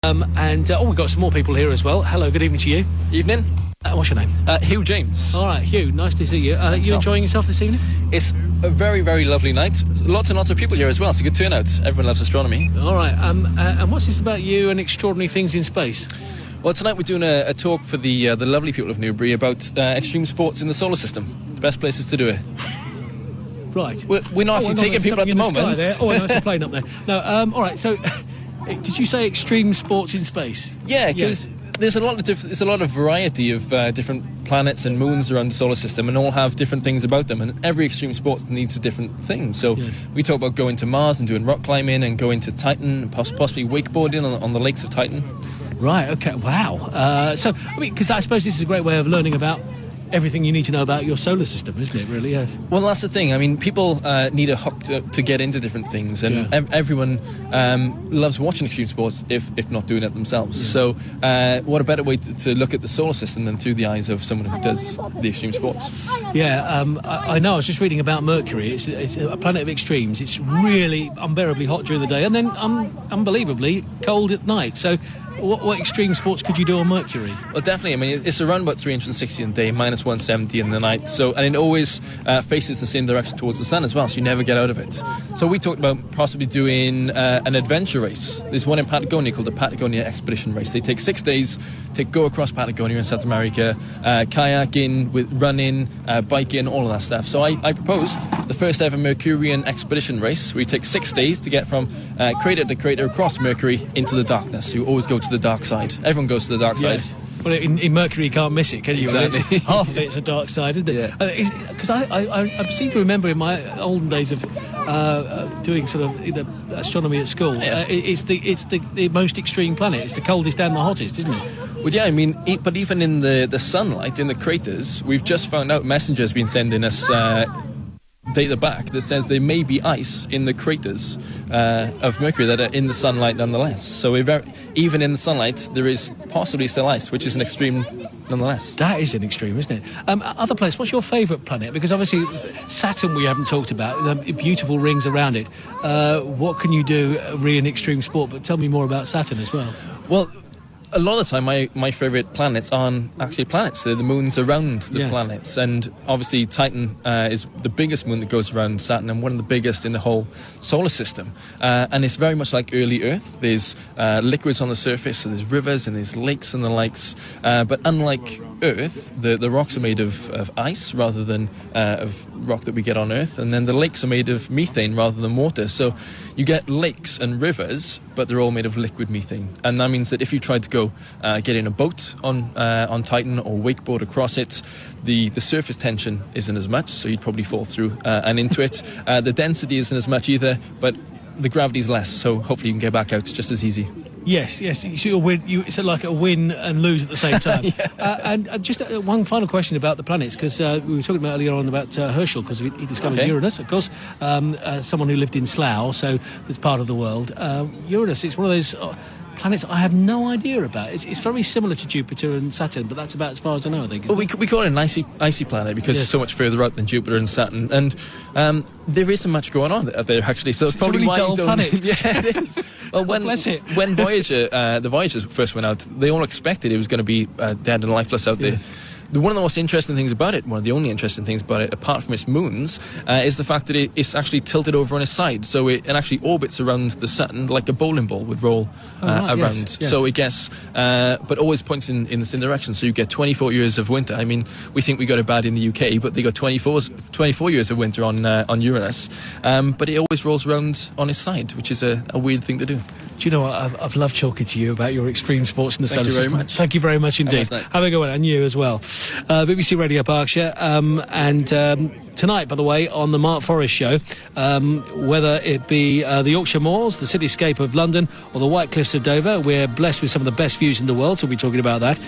We've got some more people here as well. Hello, good evening to you. Evening. What's your name? Hugh James. All right, Hugh, nice to see you. You enjoying yourself this evening? It's a very, very lovely night. Lots and lots of people here as well. It's a good turnout. Everyone loves astronomy. All right, and what's this about you and extraordinary things in space? Well, tonight we're doing a talk for the lovely people of Newbury about extreme sports in the solar system. The best places to do it. Right. We're not actually taking people at the moment. Oh, no, it's a plane up there. No, all right, so did you say extreme sports in space? Yeah, because there's a lot of variety of different planets and moons around the solar system, and all have different things about them, and every extreme sport needs a different thing. So we talk about going to Mars and doing rock climbing, and going to Titan, possibly wakeboarding on the lakes of Titan. Right, okay, wow. Because I suppose this is a great way of learning about everything you need to know about your solar system, isn't it, really? Yes. Well, that's the thing. I mean, people need a hook to get into different things, and everyone loves watching extreme sports, if not doing it themselves. Yeah. So what a better way to look at the solar system than through the eyes of someone who does the extreme sports. Yeah, I know. I was just reading about Mercury. It's a planet of extremes. It's really unbearably hot during the day, and then unbelievably cold at night. So what extreme sports could you do on Mercury? Well, definitely. I mean, it's around about 360 in the day, minus 170 in the night. So, and it always faces the same direction towards the sun as well, so you never get out of it. So we talked about possibly doing an adventure race. There's one in Patagonia called the Patagonia Expedition Race. They take 6 days to go across Patagonia in South America, kayaking, with running, biking, all of that stuff. So I proposed the first ever Mercurian expedition race, where you take 6 days to get from crater to crater across Mercury into the darkness. You always go to the dark side. Everyone goes to the dark side. Well, in Mercury you can't miss it, can you? Exactly. Half of it's a dark side, isn't it? Yeah. Because I seem to remember in my olden days of doing sort of astronomy at school, it's the most extreme planet. It's the coldest and the hottest, isn't it? Well, yeah, I mean, but even in the sunlight, in the craters, we've just found out Messenger's been sending us data back that says there may be ice in the craters of Mercury that are in the sunlight nonetheless. So even in the sunlight, there is possibly still ice, which is an extreme nonetheless. That is an extreme, isn't it? Other place, what's your favourite planet? Because obviously Saturn we haven't talked about, the beautiful rings around it. What can you do really in extreme sport? But tell me more about Saturn as well. Well, a lot of the time, my favourite planets aren't actually planets. They're the moons around the planets. And obviously Titan is the biggest moon that goes around Saturn, and one of the biggest in the whole solar system. And it's very much like early Earth. There's liquids on the surface, so there's rivers and there's lakes and the likes. But unlike Earth, the rocks are made of ice rather than of rock that we get on Earth. And then the lakes are made of methane rather than water. So you get lakes and rivers, but they're all made of liquid methane. And that means that if you tried to go get in a boat on Titan or wakeboard across it, the surface tension isn't as much, so you'd probably fall through and into it. The density isn't as much either, but the gravity's less, so hopefully you can get back out just as easy. Yes. It's like a win and lose at the same time. And just one final question about the planets, because we were talking about earlier on about Herschel, because he discovered Uranus, of course. Someone who lived in Slough, so it's part of the world. Uranus, it's one of those planets I have no idea about. It's very similar to Jupiter and Saturn, but that's about as far as I know, I think. Well, we call it an icy planet because it's so much further out than Jupiter and Saturn, and there isn't much going on there actually. So it's probably why you don't. Planet. Yeah, it is. Well, when Voyager, the Voyagers first went out, they all expected it was going to be dead and lifeless out there. One of the most interesting things about it, one of the only interesting things about it, apart from its moons, is the fact that it's actually tilted over on its side. So it actually orbits around the sun like a bowling ball would roll around. Yes. So it gets, but always points in the same direction. So you get 24 years of winter. I mean, we think we got it bad in the UK, but they got 24 years of winter on Uranus. But it always rolls around on its side, which is a weird thing to do. Do you know what? I've loved talking to you about your extreme sports in the solar system. Thank you very much. Thank you very much indeed. Have a good one, and you as well. BBC Radio Berkshire, and tonight, by the way, on the Mark Forrest Show, whether it be the Yorkshire Moors, the cityscape of London, or the White Cliffs of Dover, we're blessed with some of the best views in the world, so we'll be talking about that.